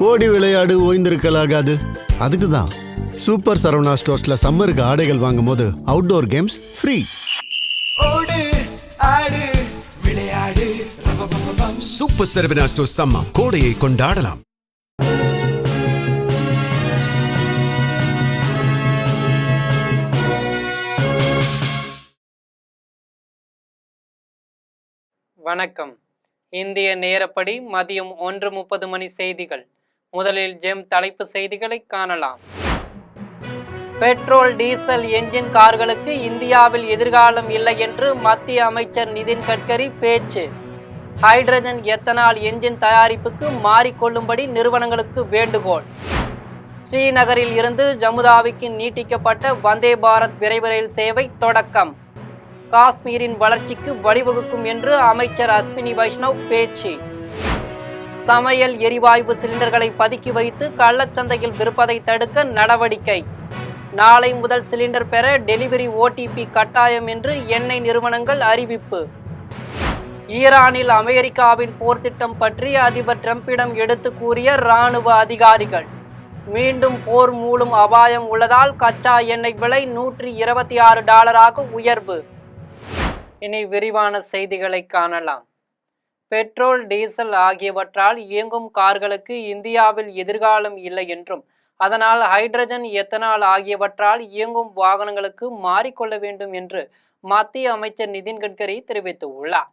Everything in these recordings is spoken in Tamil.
ஓடி விளையாடு ஓய்ந்திருக்கலாகாது. அதுக்கு தான் சூப்பர் சரவணா ஸ்டோர்ஸ்ல சம்மருக்கு ஆடைகள் வாங்கும் போது அவுட்டோர் கேம்ஸ் ஃப்ரீ. ஓடு ஆடு விளையாடு சூப்பர் சரவணா ஸ்டோர்ஸ் சம்மர் கோடையை கொண்டாடலாம். வணக்கம். இந்திய நேரப்படி மதியம் 1:30 மணி செய்திகள். முதலில் ஜெம் தலைப்பு செய்திகளை காணலாம். பெட்ரோல் டீசல் என்ஜின் கார்களுக்கு இந்தியாவில் எதிர்காலம் இல்லை என்று மத்திய அமைச்சர் நிதின் கட்கரி பேச்சு. ஹைட்ரஜன் எத்தனால் என்ஜின் தயாரிப்புக்கு மாறிக்கொள்ளும்படி நிறுவனங்களுக்கு வேண்டுகோள். ஸ்ரீநகரில் இருந்து ஜமுதாவிக்கு நீட்டிக்கப்பட்ட வந்தே பாரத் விரைவு ரயில் சேவை தொடக்கம். காஷ்மீரின் வளர்ச்சிக்கு வழிவகுக்கும் என்று அமைச்சர் அஸ்வினி வைஷ்ணவ் பேச்சு. சமையல் எரிவாயு சிலிண்டர்களை பதுக்கி வைத்து கள்ளச்சந்தையில் விற்பதை தடுக்க நடவடிக்கை. நாளை முதல் சிலிண்டர் பெற டெலிவரி ஓடிபி கட்டாயம் என்று எண்ணெய் நிறுவனங்கள் அறிவிப்பு. ஈரானில் அமெரிக்காவின் போர் திட்டம் பற்றி அதிபர் டிரம்பிடம் எடுத்து கூறிய இராணுவ அதிகாரிகள். மீண்டும் போர் மூலம் அபாயம் உள்ளதால் கச்சா எண்ணெய் விலை $126 உயர்வு. இனி விரிவான செய்திகளை காணலாம். பெட்ரோல் டீசல் ஆகியவற்றால் இயங்கும் கார்களுக்கு இந்தியாவில் எதிர்காலம் இல்லை என்றும் அதனால் ஹைட்ரஜன் எத்தனால் ஆகியவற்றால் இயங்கும் வாகனங்களுக்கு மாறிக்கொள்ள வேண்டும் என்று மத்திய அமைச்சர் நிதின் கட்கரி தெரிவித்துள்ளார்.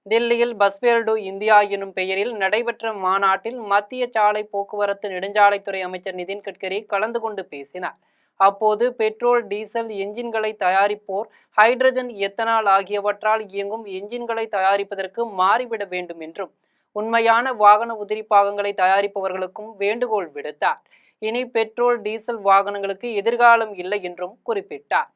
தில்லியில் பஸ்வேல் டு இந்தியா எனும் பெயரில் நடைபெற்ற மாநாட்டில் மத்திய சாலை போக்குவரத்து நெடுஞ்சாலைத்துறை அமைச்சர் நிதின் கட்கரி கலந்து கொண்டு பேசினார். அப்போது பெட்ரோல் டீசல் என்ஜின்களை தயாரிப்போர் ஹைட்ரஜன் எத்தனால் ஆகியவற்றால் இயங்கும் என்ஜின்களை தயாரிப்பதற்கு மாறிவிட வேண்டும் என்றும் உண்மையான வாகன உதிரி பாகங்களை தயாரிப்பவர்களுக்கும் வேண்டுகோள் விடுத்தார். இனி பெட்ரோல் டீசல் வாகனங்களுக்கு எதிர்காலம் இல்லை என்றும் குறிப்பிட்டார்.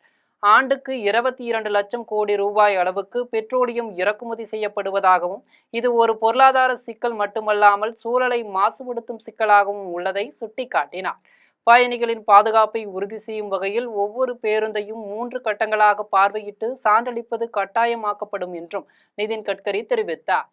ஆண்டுக்கு 22 லட்சம் கோடி ரூபாய் அளவுக்கு பெட்ரோலியம் இறக்குமதி செய்யப்படுவதாகவும் இது ஒரு பொருளாதார சிக்கல் மட்டுமல்லாமல் சூழலை மாசுபடுத்தும் சிக்கலாகவும் உள்ளதை சுட்டிக்காட்டினார். பயணிகளின் பாதுகாப்பை உறுதி செய்யும் வகையில் ஒவ்வொரு பேருந்தையும் 3 கட்டங்களாக பார்வையிட்டு சான்றளிப்பது கட்டாயமாக்கப்படும் என்றும் நிதின் கட்கரி தெரிவித்தார்.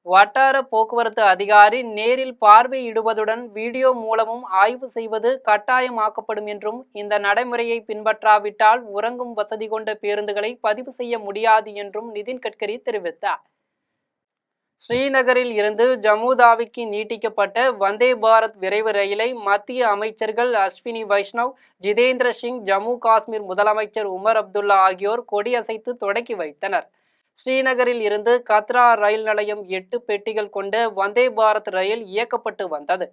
வட்டார போக்குவரத்து அதிகாரி நேரில் பார்வையிடுவதுடன் வீடியோ மூலமும் ஆய்வு செய்வது கட்டாயமாக்கப்படும் என்றும் இந்த நடைமுறையை பின்பற்றாவிட்டால் உறங்கும் வசதி கொண்ட பேருந்துகளை பதிவு செய்ய முடியாது என்றும் நிதின் கட்கரி தெரிவித்தார். ஸ்ரீநகரில் இருந்து ஜமுதாவிக்கு நீட்டிக்கப்பட்ட வந்தே பாரத் விரைவு ரயிலை மத்திய அமைச்சர்கள் அஸ்வினி வைஷ்ணவ், ஜிதேந்திர சிங், ஜம்மு காஷ்மீர் முதலமைச்சர் உமர் அப்துல்லா ஆகியோர் கொடியசைத்து தொடக்கி வைத்தனர். ஸ்ரீநகரில் இருந்து கத்ரா ரயில் நிலையம் 8 பெட்டிகள் கொண்ட வந்தே பாரத் ரயில் இயக்கப்பட்டு வந்தது.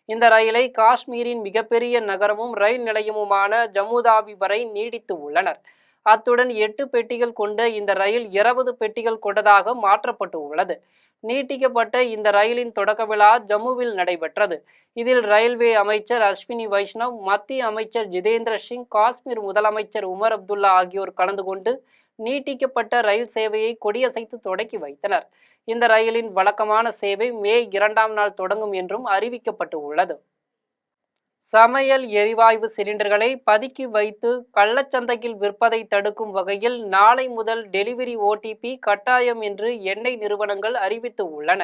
இந்த ரயிலை காஷ்மீரின் மிகப்பெரிய நகரமும் ரயில் நிலையமுமான ஜமுதாவி வரை நீடித்து உள்ளனர். அத்துடன் 8 பெட்டிகள் கொண்ட இந்த ரயில் 20 பெட்டிகள் கொண்டதாக மாற்றப்பட்டு உள்ளது. நீட்டிக்கப்பட்ட இந்த ரயிலின் தொடக்க விழா ஜம்முவில் நடைபெற்றது. இதில் ரயில்வே அமைச்சர் அஸ்வினி வைஷ்ணவ், மத்திய அமைச்சர் ஜிதேந்திர சிங், காஷ்மீர் முதலமைச்சர் உமர் அப்துல்லா ஆகியோர் கலந்து கொண்டு நீட்டிக்கப்பட்ட ரயில் சேவையை கொடியசைத்து தொடக்கி வைத்தனர். இந்த ரயிலின் வழக்கமான சேவை மே 2ஆம் நாள் தொடங்கும் என்றும் அறிவிக்கப்பட்டு உள்ளது. சமையல் எரிவாயு சிலிண்டர்களை பதுக்கி வைத்து கள்ளச்சந்தையில் விற்பதை தடுக்கும் வகையில் நாளை முதல் டெலிவரி ஓடிபி கட்டாயம் என்று எண்ணெய் நிறுவனங்கள் அறிவித்து உள்ளன.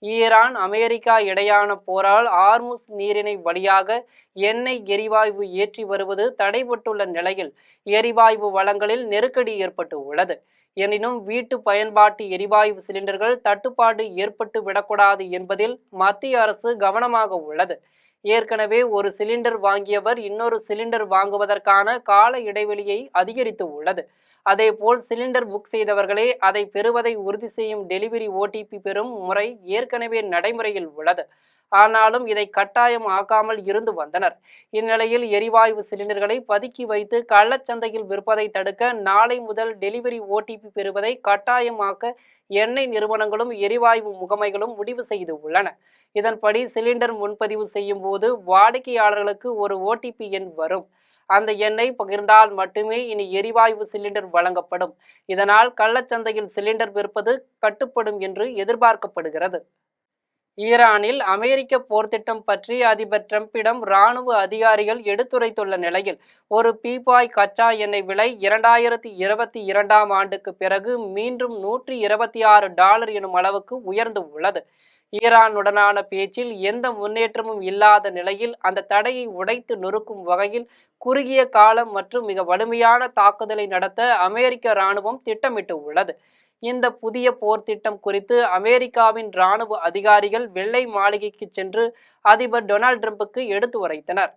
ஈரான் அமெரிக்கா இடையான போரால் ஹார்முஸ் நீரிணை வழியாக எண்ணெய் எரிவாயு ஏற்றி வருவது தடைபட்டுள்ள நிலையில் எரிவாயு வளங்களில் நெருக்கடி ஏற்பட்டு உள்ளது. எனினும் வீட்டு பயன்பாட்டு எரிவாயு சிலிண்டர்கள் தட்டுப்பாடு ஏற்பட்டு விடக்கூடாது என்பதில் மத்திய அரசு கவனமாக உள்ளது. ஏற்கனவே ஒரு சிலிண்டர் வாங்கியவர் இன்னொரு சிலிண்டர் வாங்குவதற்கான கால இடைவெளியை அதிகரித்து உள்ளது. அதேபோல் சிலிண்டர் புக் செய்தவர்களே அதை பெறுவதை உறுதி செய்யும் டெலிவரி ஓடிபி பெறும் முறை ஏற்கனவே நடைமுறையில் உள்ளது. ஆனாலும் இதை கட்டாயம் ஆக்காமல் இருந்து வந்தனர். இந்நிலையில் எரிவாயு சிலிண்டர்களை பதுக்கி வைத்து கள்ளச்சந்தையில் விற்பதை தடுக்க நாளை முதல் டெலிவரி ஓடிபி பெறுவதை கட்டாயமாக்க எண்ணெய் நிறுவனங்களும் எரிவாயு முகமைகளும் முடிவு செய்து உள்ளன. இதன்படி சிலிண்டர் முன்பதிவு செய்யும் போது வாடிக்கையாளர்களுக்கு ஒரு ஓடிபி எண் வரும். அந்த எண்ணை பகிர்ந்தால் மட்டுமே இனி எரிவாயு சிலிண்டர் வழங்கப்படும். இதனால் கள்ளச்சந்தையில் சிலிண்டர் விற்பது கட்டுப்படும் என்று எதிர்பார்க்கப்படுகிறது. ஈரானில் அமெரிக்க போர் திட்டம் பற்றி அதிபர் டிரம்பிடம் இராணுவ அதிகாரிகள் எடுத்துரைத்துள்ள நிலையில் ஒரு பீப்பாய் கச்சா எண்ணெய் விலை 2022ஆம் ஆண்டுக்கு பிறகு மீண்டும் $126 எனும் அளவுக்கு உயர்ந்து உள்ளது. ஈரானுடனான பேச்சில் எந்த முன்னேற்றமும் இல்லாத நிலையில் அந்த தடையை உடைத்து நொறுக்கும் வகையில் குறுகிய காலம் மற்றும் மிக வலிமையான தாக்குதலை நடத்த அமெரிக்க இராணுவம் திட்டமிட்டு உள்ளது. இந்த புதிய போர் திட்டம் குறித்து அமெரிக்காவின் இராணுவ அதிகாரிகள் வெள்ளை மாளிகைக்கு சென்று அதிபர் டொனால்ட் ட்ரம்புக்கு எடுத்து உரைத்தனர்.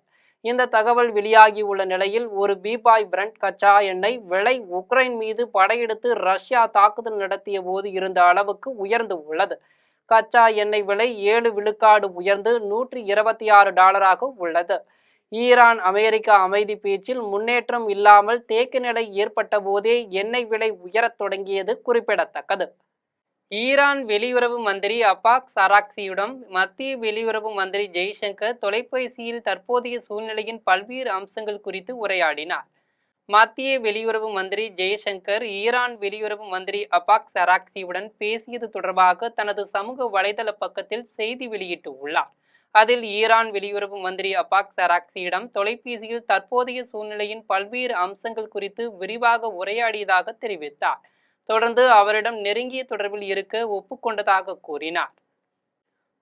இந்த தகவல் வெளியாகியுள்ள நிலையில் ஒரு பீபாய் பிரண்ட் கச்சா எண்ணெய் விலை உக்ரைன் மீது படையெடுத்து ரஷ்யா தாக்குதல் நடத்திய போது இருந்த அளவுக்கு உயர்ந்து உள்ளது. கச்சா எண்ணெய் விலை 7 விழுக்காடு உயர்ந்து $126 உள்ளது. ஈரான் அமெரிக்கா அமைதி பேச்சில் முன்னேற்றம் இல்லாமல் தேக்க நிலை ஏற்பட்ட போதே எண்ணெய் விலை உயரத் தொடங்கியது குறிப்பிடத்தக்கது. ஈரான் வெளியுறவு மந்திரி அப்பாஸ் அராக்சியுடன் மத்திய வெளியுறவு மந்திரி ஜெய்சங்கர் தொலைபேசியில் தற்போதைய சூழ்நிலையின் பல்வேறு அம்சங்கள் குறித்து உரையாடினார். மத்திய வெளியுறவு மந்திரி ஜெய்சங்கர் ஈரான் வெளியுறவு மந்திரி அப்பாஸ் அராக்சியுடன் பேசியது தொடர்பாக தனது சமூக வலைதள பக்கத்தில் செய்தி வெளியிட்டு உள்ளார். அதில் ஈரான் வெளியுறவு மந்திரி அப்பாஸ் அராக்சியிடம் தொலைபேசியில் தற்போதைய சூழ்நிலையின் பல்வேறு அம்சங்கள் குறித்து விரிவாக உரையாடியதாக தெரிவித்தார். தொடர்ந்து அவரிடம் நெருங்கிய தொடர்பில் இருக்க ஒப்புக்கொண்டதாக கூறினார்.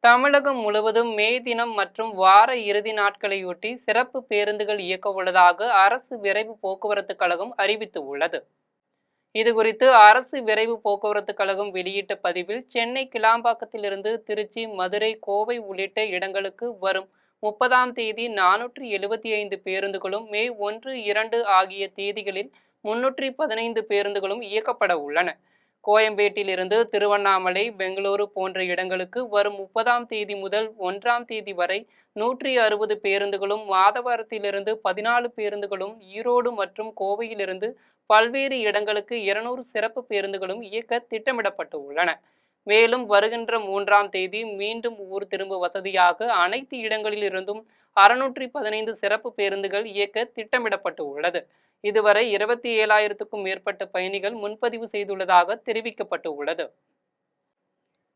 தமிழகம் முழுவதும் மே தினம் மற்றும் வார இறுதி நாட்களையொட்டி சிறப்பு பேருந்துகள் இயக்க உள்ளதாக அரசு விரைவு போக்குவரத்து கழகம் அறிவித்து உள்ளது. இதுகுறித்து அரசு விரைவு போக்குவரத்து கழகம் வெளியிட்ட பதிவில், சென்னை கிளாம்பாக்கத்திலிருந்து திருச்சி, மதுரை, கோவை உள்ளிட்ட இடங்களுக்கு வரும் 30ஆம் தேதி 475 பேருந்துகளும், மே 1, 2 ஆகிய தேதிகளில் 315 பேருந்துகளும் இயக்கப்பட உள்ளன. கோயம்பேட்டிலிருந்து திருவண்ணாமலை, பெங்களூரு போன்ற இடங்களுக்கு வரும் 30ஆம் தேதி முதல் 1ஆம் தேதி வரை 160 பேருந்துகளும், மாதவரத்திலிருந்து 14 பேருந்துகளும், ஈரோடு மற்றும் கோவையிலிருந்து பல்வேறு இடங்களுக்கு 200 சிறப்பு பேருந்துகளும் இயக்க திட்டமிடப்பட்டு உள்ளன. மேலும் வருகின்ற 3ஆம் தேதி மீண்டும் ஊர் திரும்ப வசதியாக அனைத்து இடங்களில் இருந்தும் 615 சிறப்பு பேருந்துகள் இயக்க திட்டமிடப்பட்டு உள்ளது. இதுவரை 27,000க்கும் மேற்பட்ட பயணிகள் முன்பதிவு செய்துள்ளதாக தெரிவிக்கப்பட்டு உள்ளது.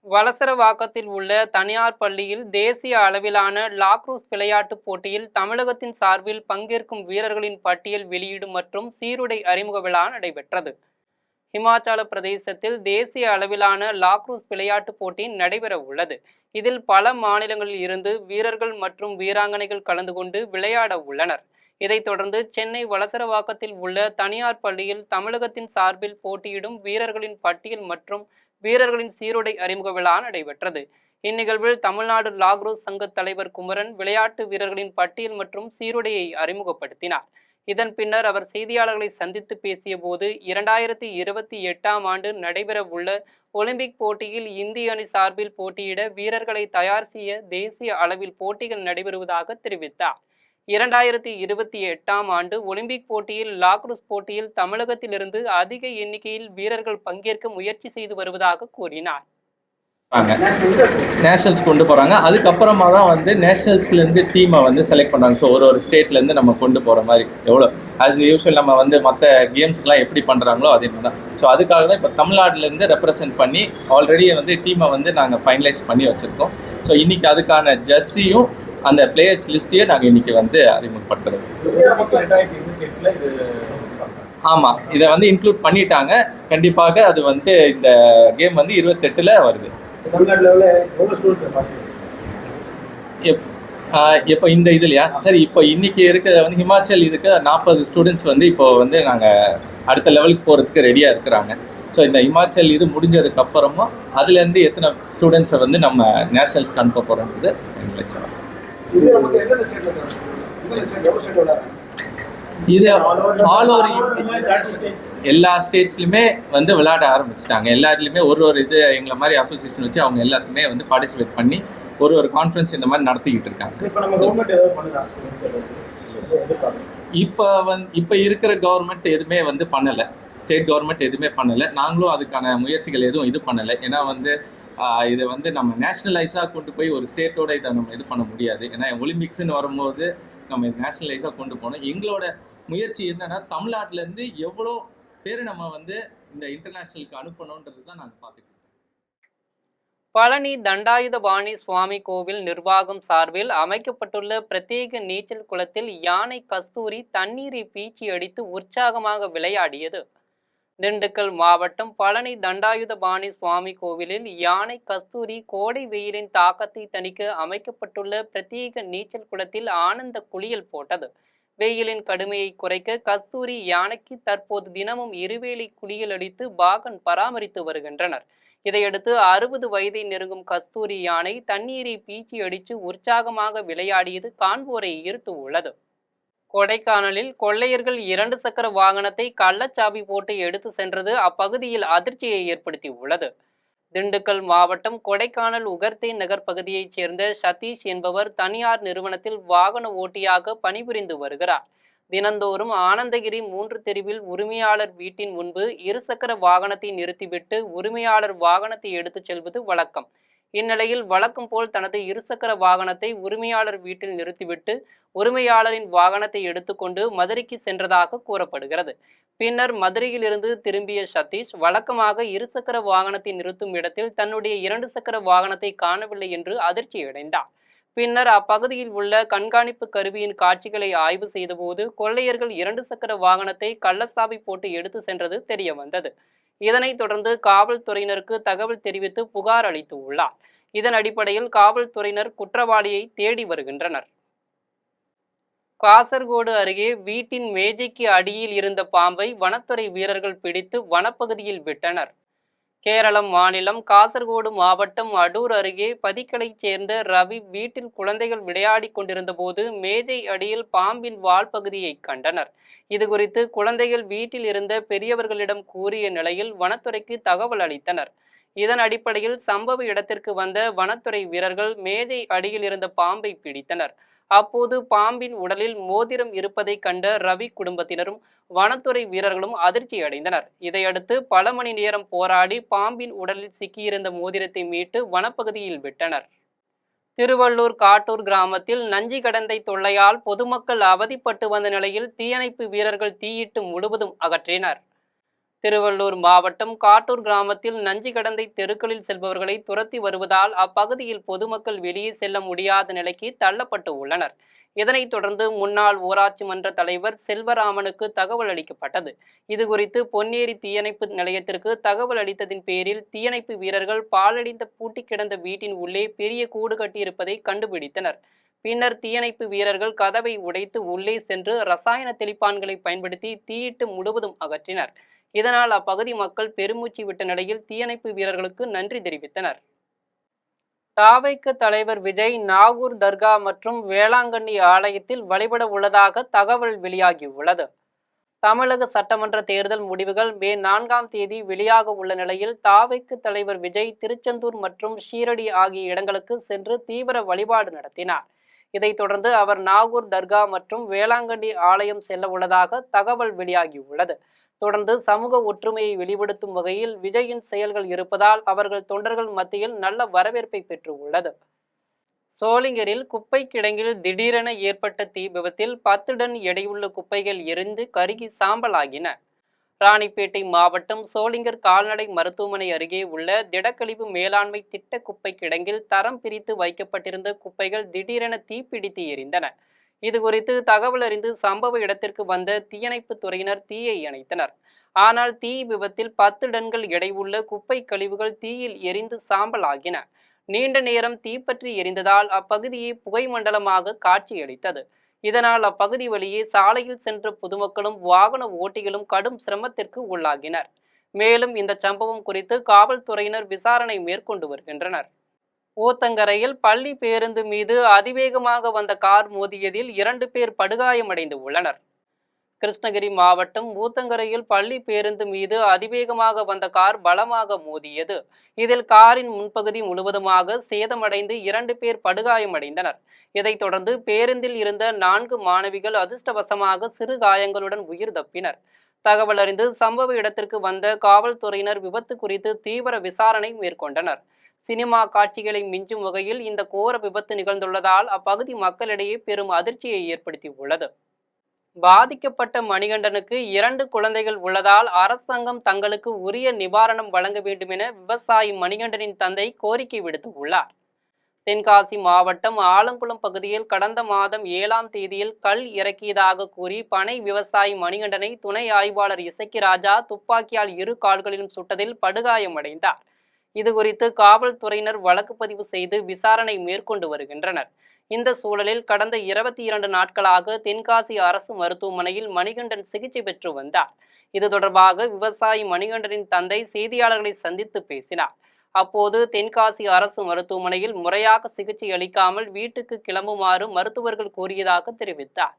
வலசரவாக்கத்தில் உள்ள தனியார் பள்ளியில் தேசிய அளவிலான லாக்ரோஸ் விளையாட்டுப் போட்டியில் தமிழகத்தின் சார்பில் பங்கேற்கும் வீரர்களின் பட்டியல் வெளியீடு மற்றும் சீருடை அறிமுக விழா நடைபெற்றது. இமாச்சல பிரதேசத்தில் தேசிய அளவிலான லாக்ரோஸ் விளையாட்டுப் போட்டி நடைபெற உள்ளது. இதில் பல மாநிலங்களில் இருந்து வீரர்கள் மற்றும் வீராங்கனைகள் கலந்து கொண்டு விளையாட உள்ளனர். இதைத் தொடர்ந்து சென்னை வலசரவாக்கத்தில் உள்ள தனியார் பள்ளியில் தமிழகத்தின் சார்பில் போட்டியிடும் வீரர்களின் பட்டியல் மற்றும் வீரர்களின் சீருடை அறிமுக விழா நடைபெற்றது. இந்நிகழ்வில் தமிழ்நாடு லாக்ரோஸ் சங்க தலைவர் குமரன் விளையாட்டு வீரர்களின் பட்டியல் மற்றும் சீருடையை அறிமுகப்படுத்தினார். இதன் பின்னர் அவர் செய்தியாளர்களை சந்தித்து பேசிய போது, 2028ஆம் ஆண்டு நடைபெற உள்ள ஒலிம்பிக் போட்டியில் இந்திய அணி சார்பில் போட்டியிட வீரர்களை தயார் செய்ய தேசிய அளவில் போட்டிகள் நடைபெறுவதாக தெரிவித்தார். 2028ஆம் ஆண்டு ஒலிம்பிக் போட்டியில் லாக்ரோஸ் போட்டியில் தமிழகத்திலிருந்து அதிக எண்ணிக்கையில் வீரர்கள் பங்கேற்க முயற்சி செய்து வருவதாக கூறினார். நேஷனல்ஸ் கொண்டு போகிறாங்க. அதுக்கப்புறமா தான் வந்து நேஷனல்ஸ்லேருந்து டீமை வந்து செலக்ட் பண்ணுறாங்க. ஸோ ஒரு ஸ்டேட்லேருந்து நம்ம கொண்டு போகிற மாதிரி எவ்வளோ ஆஸ் யூஷுவல் நம்ம வந்து மற்ற கேம்ஸ்க்கெலாம் எப்படி பண்ணுறாங்களோ அதே மாதிரி தான். ஸோ அதுக்காக தான் இப்போ தமிழ்நாட்டிலேருந்து ரெப்ரசென்ட் பண்ணி ஆல்ரெடி வந்து டீமை வந்து நாங்கள் ஃபைனலைஸ் பண்ணி வச்சுருக்கோம். ஸோ இன்றைக்கி அதுக்கான ஜெர்சியும் அந்த பிளேயர்ஸ் லிஸ்ட்டையும் நாங்கள் இன்றைக்கி வந்து அறிமுகப்படுத்துகிறோம். ஆமாம், இதை வந்து இன்க்ளூட் பண்ணிட்டாங்க. கண்டிப்பாக அது வந்து இந்த கேம் வந்து 28ல் வருது. இப்போ இந்த இதுலையா சரி, இப்போ இன்றைக்கி இருக்கிற வந்து ஹிமாச்சல் இதுக்கு 40 ஸ்டூடெண்ட்ஸ் வந்து இப்போ வந்து நாங்கள் அடுத்த லெவலுக்கு போகிறதுக்கு ரெடியாக இருக்கிறாங்க. ஸோ இந்த ஹிமாச்சல் இது முடிஞ்சதுக்கப்புறமா அதுலேருந்து எத்தனை ஸ்டூடெண்ட்ஸை வந்து நம்ம நேஷனல்ஸ்க்கு அனுப்ப போகிறோன்றது இது ஆல் ஓவர் எல்லா ஸ்டேட்ஸ்லையுமே வந்து விளையாட ஆரம்பிச்சிட்டாங்க. எல்லா இதுலையுமே ஒரு இது எங்களை மாதிரி அசோசியேஷன் வச்சு அவங்க எல்லாத்துக்குமே வந்து பார்ட்டிசிபேட் பண்ணி ஒரு கான்ஃபரன்ஸ் இந்த மாதிரி நடத்திக்கிட்டு இருக்காங்க. இப்போ இருக்கிற கவர்மெண்ட் எதுவுமே வந்து பண்ணலை, ஸ்டேட் கவர்மெண்ட் எதுவுமே பண்ணலை. நாங்களும் அதுக்கான முயற்சிகள் எதுவும் இது பண்ணலை. ஏன்னா வந்து இதை வந்து நம்ம நேஷ்னலைஸாக கொண்டு போய் ஒரு ஸ்டேட்டோட இதை நம்ம இது பண்ண முடியாது. ஏன்னா ஒலிம்பிக்ஸ்ன்னு வரும்போது நம்ம நேஷ்னலைஸாக கொண்டு போனோம். எங்களோட முயற்சி என்னன்னா தமிழ்நாட்டிலேருந்து எவ்வளோ பேர் நம்ம வந்து இந்த இன்டர்நேஷ்னலுக்கு அனுப்பணுன்றது தான் நாங்கள் பார்த்துக்கிட்டோம். பழனி தண்டாயுதபாணி சுவாமி கோவில் நிர்வாகம் சார்பில் அமைக்கப்பட்டுள்ள பிரத்யேக நீச்சல் குளத்தில் யானை கஸ்தூரி தண்ணீரை பீச்சி அடித்து உற்சாகமாக விளையாடியது. திண்டுக்கல் மாவட்டம் பழனி தண்டாயுதபாணி சுவாமி கோவிலில் யானை கஸ்தூரி கோடை வெயிலின் தாக்கத்தை தணிக்க அமைக்கப்பட்டுள்ள பிரத்யேக நீச்சல் குளத்தில் ஆனந்த குளியல் போட்டது. வெயிலின் கடுமையை குறைக்க கஸ்தூரி யானைக்கு தற்போது தினமும் இருவேளை குளியல் அடித்து பாகன் பராமரித்து வருகின்றனர். இதையடுத்து 60 வயதை நெருங்கும் கஸ்தூரி யானை தண்ணீரை பீச்சி அடித்து உற்சாகமாக விளையாடியது காண்போரை ஈர்த்து உள்ளது. கொடைக்கானலில் கொள்ளையர்கள் 2 சக்கர வாகனத்தை கள்ளச்சாவி போட்டு எடுத்து சென்றது அப்பகுதியில் அதிர்ச்சியை ஏற்படுத்தி உள்ளது. திண்டுக்கல் மாவட்டம் கொடைக்கானல் உகர்தேன் நகர் பகுதியைச் சேர்ந்த சதீஷ் என்பவர் தனியார் நிறுவனத்தில் வாகன ஓட்டியாக பணிபுரிந்து வருகிறார். தினந்தோறும் ஆனந்தகிரி 3 தெருவில் உரிமையாளர் வீட்டின் முன்பு 2 சக்கர வாகனத்தை நிறுத்திவிட்டு உரிமையாளர் வாகனத்தை எடுத்துச் செல்வது வழக்கம். இந்நிலையில் வழக்கம் போல் தனது 2 சக்கர வாகனத்தை உரிமையாளர் வீட்டில் நிறுத்திவிட்டு உரிமையாளரின் வாகனத்தை எடுத்துக்கொண்டு மதுரைக்கு சென்றதாக கூறப்படுகிறது. பின்னர் மதுரையிலிருந்து திரும்பிய சதீஷ் வழக்கமாக 2 சக்கர வாகனத்தை நிறுத்தும் இடத்தில் தன்னுடைய 2 சக்கர வாகனத்தை காணவில்லை என்று அதிர்ச்சியடைந்தார். பின்னர் அப்பகுதியில் உள்ள கண்காணிப்பு கருவியின் காட்சிகளை ஆய்வு செய்தபோது கொள்ளையர்கள் 2 சக்கர வாகனத்தை கள்ளசாவி போட்டு எடுத்து சென்றது தெரிய வந்தது. இதனைத் தொடர்ந்து காவல்துறையினருக்கு தகவல் தெரிவித்து புகார் அளித்து உள்ளார். இதன் அடிப்படையில் காவல்துறையினர் குற்றவாளியை தேடி வருகின்றனர். காசர்கோடு அருகே வீட்டின் மேஜைக்கு அடியில் இருந்த பாம்பை வனத்துறை வீரர்கள் பிடித்து வனப்பகுதியில் விட்டனர். கேரளம் மாநிலம் காசர்கோடு மாவட்டம் அடூர் அருகே பதிக்கலைச் சேர்ந்த ரவி வீட்டில் குழந்தைகள் விளையாடி கொண்டிருந்த போது மேஜை அடியில் பாம்பின் வால் பகுதியை கண்டனர். இதுகுறித்து குழந்தைகள் வீட்டில் இருந்த பெரியவர்களிடம் கூறிய நிலையில் வனத்துறைக்கு தகவல் அளித்தனர். இதன் அடிப்படையில் சம்பவ இடத்திற்கு வந்த வனத்துறை வீரர்கள் மேஜை அடியில் இருந்த பாம்பை பிடித்தனர். அப்போது பாம்பின் உடலில் மோதிரம் இருப்பதை கண்ட ரவி குடும்பத்தினரும் வனத்துறை வீரர்களும் அதிர்ச்சி அடைந்தனர். இதையடுத்து பல மணி நேரம் போராடி பாம்பின் உடலில் சிக்கியிருந்த மோதிரத்தை மீட்டு வனப்பகுதியில் விட்டனர். திருவள்ளூர் காட்டூர் கிராமத்தில் நஞ்சி கடந்தை தொல்லையால் பொதுமக்கள் அவதிப்பட்டு வந்த நிலையில் தீயணைப்பு வீரர்கள் தீயிட்டு முழுவதும் அகற்றினர். திருவள்ளூர் மாவட்டம் காட்டூர் கிராமத்தில் நஞ்சி கடந்தை தெருக்களில் செல்பவர்களை துரத்தி வருவதால் அப்பகுதியில் பொதுமக்கள் வெளியே செல்ல முடியாத நிலைக்கு தள்ளப்பட்டு உள்ளனர். இதனைத் தொடர்ந்து முன்னாள் ஊராட்சி மன்ற தலைவர் செல்வராமனுக்கு தகவல் அளிக்கப்பட்டது. இதுகுறித்து பொன்னேரி தீயணைப்பு நிலையத்திற்கு தகவல் அளித்ததின் பேரில் தீயணைப்பு வீரர்கள் பாழடைந்த பூட்டி கிடந்த வீட்டின் உள்ளே பெரிய கூடு கட்டியிருப்பதை கண்டுபிடித்தனர். பின்னர் தீயணைப்பு வீரர்கள் கதவை உடைத்து உள்ளே சென்று ரசாயன தெளிப்பான்களை பயன்படுத்தி தீயிட்டு முழுவதும் அகற்றினர். இதனால் அப்பகுதி மக்கள் பெருமூச்சு விட்ட நிலையில் தீயணைப்பு வீரர்களுக்கு நன்றி தெரிவித்தனர். தாவைக்கு தலைவர் விஜய் நாகூர் தர்கா மற்றும் வேளாங்கண்ணி ஆலயத்தில் வழிபட உள்ளதாக தகவல் வெளியாகியுள்ளது. தமிழக சட்டமன்ற தேர்தல் முடிவுகள் மே 4ஆம் தேதி வெளியாக உள்ள நிலையில் தாவைக்கு தலைவர் விஜய் திருச்செந்தூர் மற்றும் ஷீரடி ஆகிய இடங்களுக்கு சென்று தீவிர வழிபாடு நடத்தினார். இதைத் தொடர்ந்து அவர் நாகூர் தர்கா மற்றும் வேளாங்கண்ணி ஆலயம் செல்ல உள்ளதாக தகவல் வெளியாகியுள்ளது. தொடர்ந்து சமூக ஒற்றுமையை வெளிப்படுத்தும் வகையில் விஜயின் செயல்கள் இருப்பதால் அவர்கள் தொண்டர்கள் மத்தியில் நல்ல வரவேற்பை பெற்று உள்ளது. சோளிங்கரில் குப்பை கிடங்கில் திடீரென ஏற்பட்ட தீ விபத்தில் 10 டன் எடையுள்ள குப்பைகள் எரிந்து கருகி சாம்பலாகின. ராணிப்பேட்டை மாவட்டம் சோளிங்கர் கால்நடை மருத்துவமனை அருகே உள்ள திடக்கழிவு மேலாண்மை திட்ட குப்பை கிடங்கில் தரம் பிரித்து வைக்கப்பட்டிருந்த குப்பைகள் திடீரென தீப்பிடித்து எரிந்தன. இதுகுறித்து தகவல் அறிந்து சம்பவ இடத்திற்கு வந்த தீயணைப்பு துறையினர் தீயை அணைத்தனர். ஆனால் தீ விபத்தில் 10 டன்கள் எடையுள்ள குப்பை கழிவுகள் தீயில் எரிந்து சாம்பலாகின. நீண்ட நேரம் தீப்பற்றி எரிந்ததால் அப்பகுதியை புகை மண்டலமாக காட்சியளித்தது. இதனால் அப்பகுதி வழியே சாலையில் சென்ற பொதுமக்களும் வாகன ஓட்டிகளும் கடும் சிரமத்திற்கு உள்ளாகினர். மேலும் இந்த சம்பவம் குறித்து காவல்துறையினர் விசாரணை மேற்கொண்டு வருகின்றனர். ஊத்தங்கரையில் பள்ளி பேருந்து மீது அதிவேகமாக வந்த கார் மோதியதில் 2 பேர் படுகாயமடைந்து உள்ளனர். கிருஷ்ணகிரி மாவட்டம் ஊத்தங்கரையில் பள்ளி பேருந்து மீது அதிவேகமாக வந்த கார் பலமாக மோதியது. இதில் காரின் முன்பகுதி முழுவதுமாக சேதமடைந்து 2 பேர் படுகாயமடைந்தனர். இதைத் தொடர்ந்து பேருந்தில் இருந்த 4 மாணவிகள் அதிர்ஷ்டவசமாக சிறு காயங்களுடன் உயிர் தப்பினர். தகவல் அறிந்து சம்பவ இடத்திற்கு வந்த காவல்துறையினர் விபத்து குறித்து தீவிர விசாரணை மேற்கொண்டனர். சினிமா காட்சிகளை மிஞ்சும் வகையில் இந்த கோர விபத்து நிகழ்ந்துள்ளதால் அப்பகுதி மக்களிடையே பெரும் அதிர்ச்சியை ஏற்படுத்தி உள்ளது. பாதிக்கப்பட்ட மணிகண்டனுக்கு 2 குழந்தைகள் உள்ளதால் அரசாங்கம் தங்களுக்கு உரிய நிவாரணம் வழங்க வேண்டும் என விவசாயி மணிகண்டனின் தந்தை கோரிக்கை விடுத்து உள்ளார். தென்காசி மாவட்டம் ஆலங்குளம் பகுதியில் கடந்த மாதம் 7ஆம் தேதியில் கல் இறக்கியதாக கூறி பனை விவசாயி மணிகண்டனை துணை ஆய்வாளர் இசக்கி ராஜா துப்பாக்கியால் 2 கால்களிலும் சுட்டதில் படுகாயமடைந்தார். இதுகுறித்து காவல்துறையினர் வழக்கு பதிவு செய்து விசாரணை மேற்கொண்டு வருகின்றனர். இந்த சூழலில் கடந்த 22 நாட்களாக தென்காசி அரசு மருத்துவமனையில் மணிகண்டன் சிகிச்சை பெற்று வந்தார். இது தொடர்பாக விவசாயி மணிகண்டனின் தந்தை செய்தியாளர்களை சந்தித்து பேசினார். அப்போது தென்காசி அரசு மருத்துவமனையில் முறையாக சிகிச்சை அளிக்காமல் வீட்டுக்கு கிளம்புமாறு மருத்துவர்கள் கூறியதாக தெரிவித்தார்.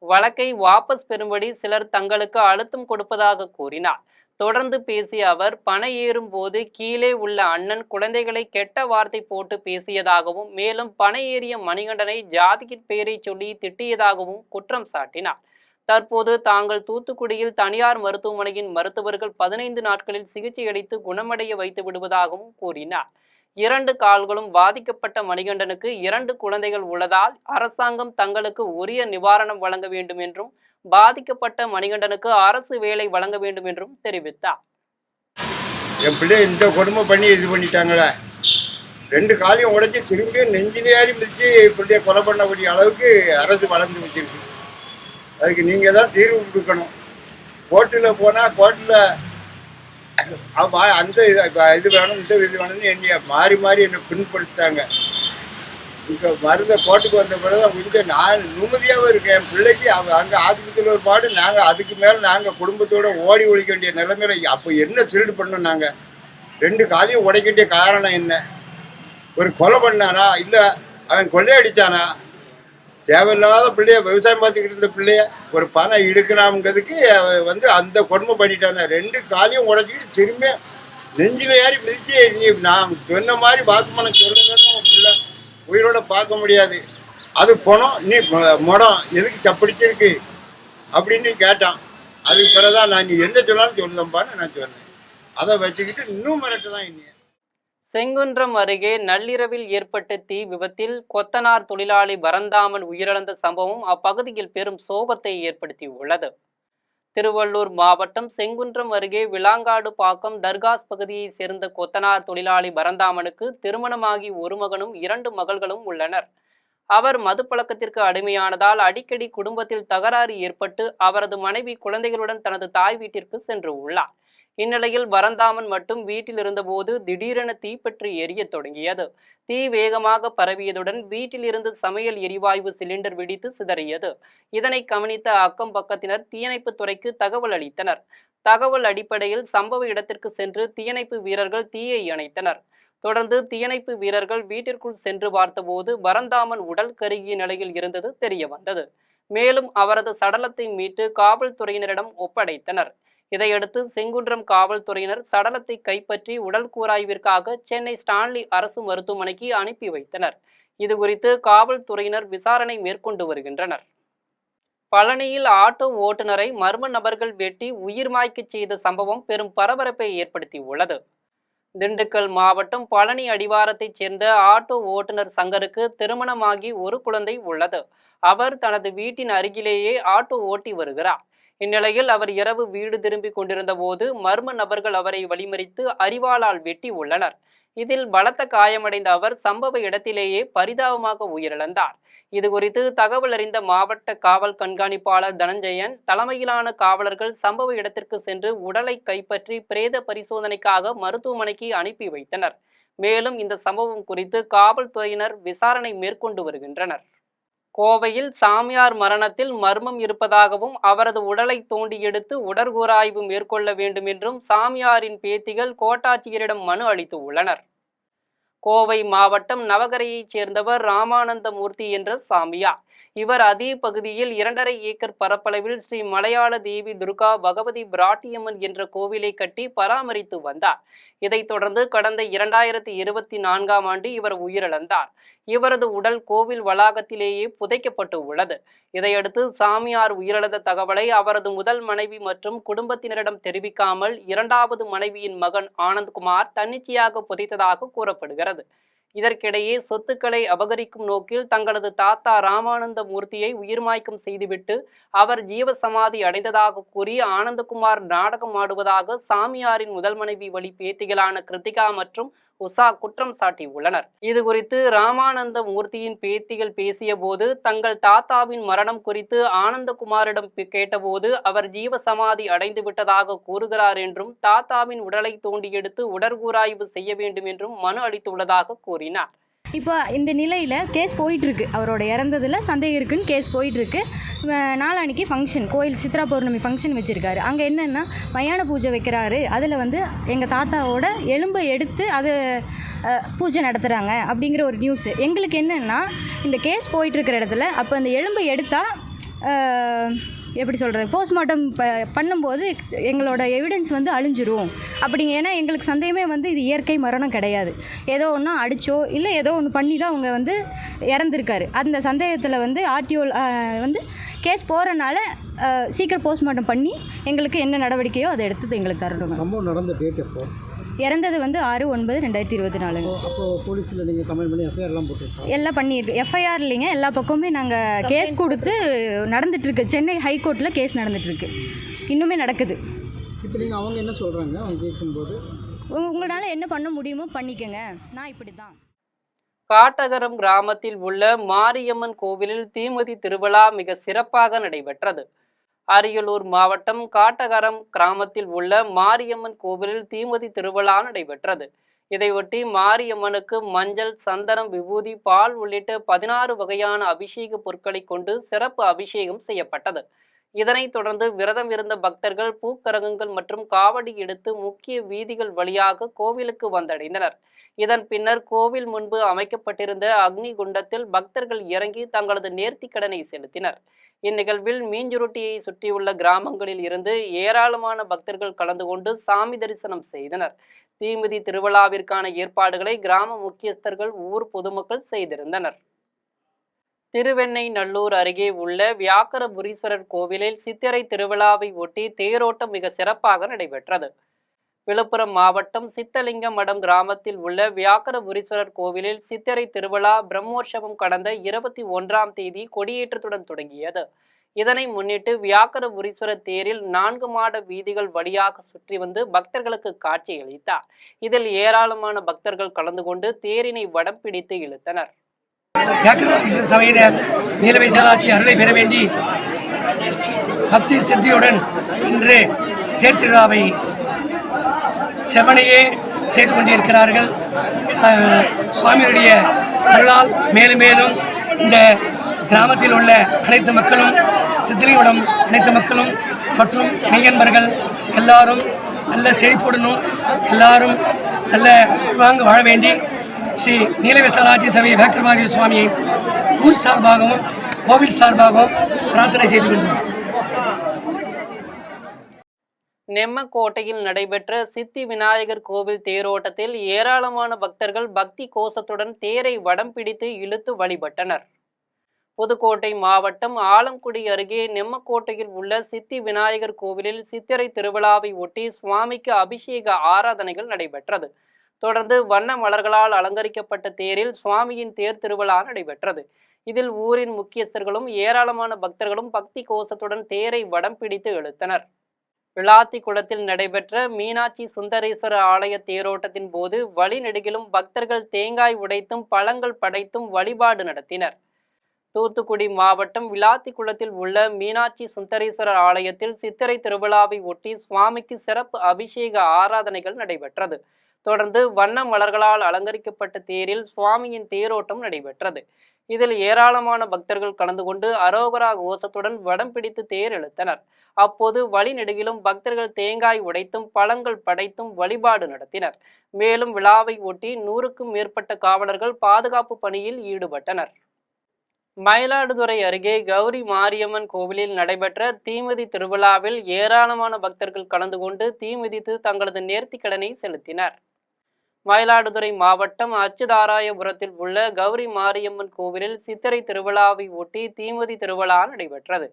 வழக்கை வாபஸ் பெறும்படி சிலர் தங்களுக்கு அழுத்தம் கொடுப்பதாக கூறினார். தொடர்ந்து பேசிய அவர் பனை ஏறும் போது கீழே உள்ள அண்ணன் குழந்தைகளை கெட்ட வார்த்தை போட்டு பேசியதாகவும் மேலும் பனை ஏறிய மணிகண்டனை ஜாதியின் பெயரை சொல்லி திட்டியதாகவும் குற்றம் சாட்டினார். தற்போது தாங்கள் தூத்துக்குடியில் தனியார் மருத்துவமனையின் மருத்துவர்கள் 15 நாட்களில் சிகிச்சை அளித்து குணமடைய வைத்து விடுவதாகவும் கூறினார். 2 கால்களும் பாதிக்கப்பட்ட மணிகண்டனுக்கு 2 குழந்தைகள் உள்ளதால் அரசாங்கம் தங்களுக்கு உரிய நிவாரணம் வழங்க வேண்டும் என்றும் பாதிக்கப்பட்ட மணிகண்டனுக்கு அரசு வேலை வழங்க வேண்டும் என்றும் தெரிவித்தார். என் பிள்ளை இந்த கொடுமை பண்ணி இது பண்ணிட்டாங்களே, 2 காலையும் உடைச்சி திரும்பியும் நெஞ்சிலேயாரி மிதிச்சு பிள்ளைய கொலை பண்ணக்கூடிய அளவுக்கு அரசு வளர்ந்து வச்சிருக்கு. அதுக்கு நீங்கள் தான் தீர்வு கொடுக்கணும். கோர்ட்டில் போனால் கோர்ட்டில் அந்த இது வேணும் இந்த இது வேணும்னு என்னைய மாறி மாறி என்னை பின்படுத்தாங்க. இப்போ மருந்த கோர்ட்டுக்கு வந்த பிறகு கொஞ்சம் நான் நிம்மதியாகவும் இருக்கேன். என் பிள்ளைக்கு அங்கே ஆஸ்பத்திரியில் ஒரு பாடு, நாங்கள் அதுக்கு மேலே நாங்கள் குடும்பத்தோடு ஓடி ஒழிக்க வேண்டிய நிலைமையில அப்போ என்ன திருடு பண்ணோம்? நாங்கள் 2 காலையும் உடைக்க வேண்டிய காரணம் என்ன? ஒரு கொலை பண்ணானா இல்லை அவன் கொள்ளையடிச்சானா? தேவையில்லாத பிள்ளைய விவசாயம் பார்த்துக்கிட்டு இருந்த பிள்ளைய ஒரு பணம் எடுக்கலாம்ங்கிறதுக்கு அந்த கொடுமை பண்ணிட்டாங்க. 2 காலையும் உடைச்சிக்கிட்டு திரும்ப நெஞ்சில் ஏறி மிதிச்சு நீ நான் சொன்ன மாதிரி பாத்மனை சொல்லணும் பிள்ளை உயிரோட பார்க்க முடியாது. அது பணம் நீ முடம் எதுக்கு சப்பிடிச்சிருக்கு அப்படின்னு கேட்டான். அதுக்கு பிறகுதான் நான் நீ என்ன சொன்னாலும் சொல்லுதம்பான்னு நான் சொன்னேன். அதை வச்சுக்கிட்டு இன்னும் மிரட்டு தான் இன்னும். செங்குன்றம் அருகே நள்ளிரவில் ஏற்பட்ட தீ விபத்தில் கொத்தனார் தொழிலாளி பரந்தாமன் உயிரிழந்த சம்பவம் அப்பகுதியில் பெரும் சோகத்தை ஏற்படுத்தியுள்ளது. திருவள்ளூர் மாவட்டம் செங்குன்றம் அருகே விளாங்காடு பாக்கம் தர்காஸ் பகுதியை சேர்ந்த கொத்தனார் தொழிலாளி பரந்தாமனுக்கு திருமணமாகி 1 மகனும் 2 மகள்களும் உள்ளனர். அவர் மதுப்பழக்கத்திற்கு அடிமையானதால் அடிக்கடி குடும்பத்தில் தகராறு ஏற்பட்டு அவரது மனைவி குழந்தைகளுடன் தனது தாய் வீட்டிற்கு சென்று உள்ளார். இந்நிலையில் பரந்தாமன் மட்டும் வீட்டில் இருந்தபோது திடீரென தீப்பற்றி எரிய தொடங்கியது. தீ வேகமாக பரவியதுடன் வீட்டில் இருந்து சமையல் எரிவாயு சிலிண்டர் வெடித்து சிதறியது. இதனை கவனித்த அக்கம் பக்கத்தினர் தீயணைப்பு துறைக்கு தகவல் அளித்தனர். தகவல் அடிப்படையில் சம்பவ இடத்திற்கு சென்று தீயணைப்பு வீரர்கள் தீயை அணைத்தனர். தொடர்ந்து தீயணைப்பு வீரர்கள் வீட்டிற்குள் சென்று பார்த்தபோது பரந்தாமன் உடல் கருகிய நிலையில் இருந்தது தெரிய வந்தது. மேலும் அவரது சடலத்தை மீட்டு காவல்துறையினரிடம் ஒப்படைத்தனர். இதையடுத்து செங்குன்றம் காவல்துறையினர் சடலத்தை கைப்பற்றி உடல் கூராய்விற்காக சென்னை ஸ்டான்லி அரசு மருத்துவமனைக்கு அனுப்பி வைத்தனர். இதுகுறித்து காவல்துறையினர் விசாரணை மேற்கொண்டு வருகின்றனர். பழனியில் ஆட்டோ ஓட்டுநரை மர்ம நபர்கள் வெட்டி உயிர் மாய்க்க செய்த சம்பவம் பெரும் பரபரப்பை ஏற்படுத்தியுள்ளது. திண்டுக்கல் மாவட்டம் பழனி அடிவாரத்தைச் சேர்ந்த ஆட்டோ ஓட்டுநர் சங்கருக்கு திருமணமாகி 1 குழந்தை உள்ளது. அவர் தனது வீட்டின் அருகிலேயே ஆட்டோ ஓட்டி வருகிறார். இந்நிலையில் அவர் இரவு வீடு திரும்பி கொண்டிருந்த போது மர்ம நபர்கள் அவரை வழிமறித்து அரிவாளால் வெட்டி உள்ளனர். இதில் பலத்த காயமடைந்த அவர் சம்பவ இடத்திலேயே பரிதாபமாக உயிரிழந்தார். இதுகுறித்து தகவல் அறிந்த மாவட்ட காவல் கண்காணிப்பாளர் தனஞ்சயன் தலைமையிலான காவலர்கள் சம்பவ இடத்திற்கு சென்று உடலை கைப்பற்றி பிரேத பரிசோதனைக்காக மருத்துவமனைக்கு அனுப்பி வைத்தனர். மேலும் இந்த சம்பவம் குறித்து காவல்துறையினர் விசாரணை மேற்கொண்டு வருகின்றனர். கோவையில் சாமியார் மரணத்தில் மர்மம் இருப்பதாகவும் அவரது உடலை தோண்டி எடுத்து உடற்கூராய்வு மேற்கொள்ள வேண்டும் என்றும் சாமியாரின் பேத்திகள் கோட்டாட்சியரிடம் மனு அளித்து உள்ளனர். கோவை மாவட்டம் நவகரையைச் சேர்ந்தவர் ராமானந்தமூர்த்தி என்ற சாமியார். இவர் அதே பகுதியில் 2.5 ஏக்கர் பரப்பளவில் ஸ்ரீ மலையாள தேவி துர்கா பகவதி பிராட்டியம்மன் என்ற கோவிலை கட்டி பராமரித்து வந்தார். இதைத் தொடர்ந்து கடந்த 2024ஆம் ஆண்டு இவர் உயிரிழந்தார். இவரது உடல் கோவில் வளாகத்திலேயே புதைக்கப்பட்டு உள்ளது. இதையடுத்து சாமியார் உயிரிழந்த தகவலை அவரது முதல் மனைவி மற்றும் குடும்பத்தினரிடம் தெரிவிக்காமல் 2வது மனைவியின் மகன் ஆனந்த்குமார் தன்னிச்சையாக புதைத்ததாக கூறப்படுகிறது. இதற்கிடையே சொத்துக்களை அபகரிக்கும் நோக்கில் தங்களது தாத்தா ராமானந்த மூர்த்தியை உயிர்மாய்க்கம் செய்துவிட்டு அவர் ஜீவசமாதி அடைந்ததாக கூறி ஆனந்தகுமார் நாடகம் ஆடுவதாக சாமியாரின் முதல் மனைவி வழி பேத்திகளான கிருத்திகா மற்றும் உஷா குற்றம் சாட்டியுள்ளனர். இது குறித்து ராமானந்த மூர்த்தியின் பேத்திகள் பேசிய போது, தங்கள் தாத்தாவின் மரணம் குறித்து ஆனந்தகுமாரிடம் கேட்டபோது அவர் ஜீவசமாதி அடைந்து விட்டதாக கூறுகிறார் என்றும், தாத்தாவின் உடலை தோண்டி எடுத்து உடற்கூராய்வு செய்ய வேண்டும் என்றும் மனு அளித்துள்ளதாக கூறினார். இப்போ இந்த நிலையில் கேஸ் போயிட்டுருக்கு. அவரோட இறந்ததில் சந்தேகம் இருக்குன்னு கேஸ் போயிட்டுருக்கு. நாளான்னைக்கு ஃபங்க்ஷன், கோயில் சித்ரா பௌர்ணமி ஃபங்க்ஷன் வச்சுருக்காரு. அங்கே என்னென்னா மயான பூஜை வைக்கிறாரு. அதில் வந்து எங்கள் தாத்தாவோட எலும்பை எடுத்து அது பூஜை நடத்துகிறாங்க அப்படிங்கிற ஒரு நியூஸு. எங்களுக்கு என்னென்னா இந்த கேஸ் போயிட்டுருக்கிற இடத்துல அப்போ அந்த எலும்பை எடுத்தால் எப்படி சொல்கிறது, போஸ்ட்மார்ட்டம் பண்ணும்போது எங்களோட எவிடன்ஸ் வந்து அழிஞ்சிரும் அப்படிங்க. ஏன்னா எங்களுக்கு சந்தேகமே வந்து இது இயற்கை மரணம் கிடையாது. ஏதோ ஒன்று அடித்தோ இல்லை ஏதோ ஒன்று பண்ணி தான் அவங்க வந்து இறந்துருக்காரு. அந்த சந்தேகத்தில் வந்து ஆர்டிஓ வந்து கேஸ் போகிறனால சீக்கிரம் போஸ்ட்மார்ட்டம் பண்ணி எங்களுக்கு என்ன நடவடிக்கையோ அதை எடுத்து எங்களுக்கு தரணும். சம்பவம் நடந்த டேட் எப்போ? இறந்தது வந்து 6/9/2024. அப்போது போலீஸில் நீங்கள் கமெண்ட் பண்ணி எஃப்ஐஆர்லாம் போட்டுருக்கோம்? எல்லாம் பண்ணியிருக்கு. எஃப்ஐஆர் இல்லைங்க, எல்லா பக்கமுமே நாங்கள் கேஸ் கொடுத்து நடந்துகிட்ருக்கு. சென்னை ஹைகோர்ட்டில் கேஸ் நடந்துகிட்ருக்கு, இன்னுமே நடக்குது. இப்போ நீங்கள் அவங்க என்ன சொல்கிறாங்க அவங்க கேட்கும்போது? உங்களால் என்ன பண்ண முடியுமோ பண்ணிக்கங்க, நான் இப்படி தான். காட்டகரம் கிராமத்தில் உள்ள மாரியம்மன் கோவிலில் தீமிதி திருவிழா மிக சிறப்பாக நடைபெற்றது. அரியலூர் மாவட்டம் காட்டகரம் கிராமத்தில் உள்ள மாரியம்மன் கோவிலில் தீமிதி திருவிழா நடைபெற்றது. இதையொட்டி மாரியம்மனுக்கு மஞ்சள், சந்தனம், விபூதி, பால் உள்ளிட்ட 16 வகையான அபிஷேக பொருட்களை கொண்டு சிறப்பு அபிஷேகம் செய்யப்பட்டது. இதனைத் தொடர்ந்து விரதம் இருந்த பக்தர்கள் பூக்கரகங்கள் மற்றும் காவடி எடுத்து முக்கிய வீதிகள் வழியாக கோவிலுக்கு வந்தடைந்தனர். இதன் பின்னர் கோவில் முன்பு அமைக்கப்பட்டிருந்த அக்னி குண்டத்தில் பக்தர்கள் இறங்கி தங்களது நேர்த்திக்கடனை செலுத்தினர். இந்நிகழ்வில் மீஞ்சுருட்டியை சுற்றியுள்ள கிராமங்களில் இருந்து ஏராளமான பக்தர்கள் கலந்து கொண்டு சாமி தரிசனம் செய்தனர். தீமிதி திருவிழாவிற்கான ஏற்பாடுகளை கிராம முக்கியஸ்தர்கள், ஊர் பொதுமக்கள் செய்திருந்தனர். திருவெண்ணெய்நல்லூர் அருகே உள்ள வியாக்கரபுரீஸ்வரர் கோவிலில் சித்திரை திருவிழாவை ஒட்டி தேரோட்டம் மிக சிறப்பாக நடைபெற்றது. விழுப்புரம் மாவட்டம் சித்தலிங்கம் மடம் கிராமத்தில் உள்ள வியாக்கரபுரீஸ்வரர் கோவிலில் சித்திரை திருவிழா பிரம்மோற்சவம் கடந்த 21ஆம் தேதி கொடியேற்றத்துடன் தொடங்கியது. இதனை முன்னிட்டு வியாக்கரபுரீஸ்வரர் தேரில் 4 மாட வீதிகள் வழியாக சுற்றி வந்து பக்தர்களுக்கு காட்சியளித்தார். இதில் ஏராளமான பக்தர்கள் கலந்து கொண்டு தேரினை வடம் பிடித்து இழுத்தனர். வியாக்கரபுரீஸ்வரர் சமேத நீலவேசலாட்சி அருளை பெற வேண்டி பக்தி சித்தியுடன் இன்று தேர் திருவிழாவை செவனையே செய்து கொண்டிருக்கிறார்கள். சுவாமியுடைய அருளால் மேலும் மேலும் இந்த கிராமத்தில் உள்ள அனைத்து மக்களும், சித்திரையுடன் அனைத்து மக்களும் மற்றும் மெய்யன்பர்கள் எல்லாரும் நல்ல செழிப்புடனும் எல்லாரும் நல்ல வாழ்வாங்க வாழ வேண்டி ஸ்ரீ நீலவேசலாட்சி சமய வியாக்கரபாதி சுவாமியை ஊர் சார்பாகவும் கோவில் சார்பாகவும் பிரார்த்தனை செய்து கொண்டோம். நெம்மக்கோட்டையில் நடைபெற்ற சித்தி விநாயகர் கோவில் தேரோட்டத்தில் ஏராளமான பக்தர்கள் பக்தி கோஷத்துடன் தேரை வடம் பிடித்து இழுத்து வழிபட்டனர். புதுக்கோட்டை மாவட்டம் ஆலங்குடி அருகே நெம்மக்கோட்டையில் உள்ள சித்தி விநாயகர் கோவிலில் சித்திரை திருவிழாவை ஒட்டி சுவாமிக்கு அபிஷேக ஆராதனைகள் நடைபெற்றது. தொடர்ந்து வண்ண மலர்களால் அலங்கரிக்கப்பட்ட தேரில் சுவாமியின் தேர் திருவிழா நடைபெற்றது. இதில் ஊரின் முக்கியஸ்தர்களும் ஏராளமான பக்தர்களும் பக்தி கோஷத்துடன் தேரை வடம் பிடித்து இழுத்தனர். விளாத்திக்குளத்தில் நடைபெற்ற மீனாட்சி சுந்தரேஸ்வரர் ஆலய தேரோட்டத்தின் போது வழிநெடுகிலும் பக்தர்கள் தேங்காய் உடைத்தும் பழங்கள் படைத்தும் வழிபாடு நடத்தினர். தூத்துக்குடி மாவட்டம் விளாத்திக்குளத்தில் உள்ள மீனாட்சி சுந்தரேஸ்வரர் ஆலயத்தில் சித்திரை திருவிழாவை ஒட்டி சுவாமிக்கு சிறப்பு அபிஷேக ஆராதனைகள் நடைபெற்றது. தொடர்ந்து வண்ண மலர்களால் அலங்கரிக்கப்பட்ட தேரில் சுவாமியின் தேரோட்டம் நடைபெற்றது. இதில் ஏராளமான பக்தர்கள் கலந்து கொண்டு அரோகரா கோஷத்துடன் வடம் பிடித்து தேர் இழுத்தனர். அப்போது வழிநெடுகிலும் பக்தர்கள் தேங்காய் உடைத்தும் பழங்கள் படைத்தும் வழிபாடு நடத்தினர். மேலும் விழாவை ஒட்டி 100க்கும் மேற்பட்ட காவலர்கள் பாதுகாப்பு பணியில் ஈடுபட்டனர். மயிலாடுதுறை அருகே கௌரி மாரியம்மன் கோவிலில் நடைபெற்ற தீமிதி திருவிழாவில் ஏராளமான பக்தர்கள் கலந்து கொண்டு தீமிதித்து தங்களது நேர்த்திக்கடனை செலுத்தினர். மயிலாடுதுறை மாவட்டம் அச்சுதாராயபுரத்தில் உள்ள கௌரி மாரியம்மன் கோவிலில் சித்திரை திருவிழாவை ஒட்டி தீமிதி திருவிழா நடைபெற்றது.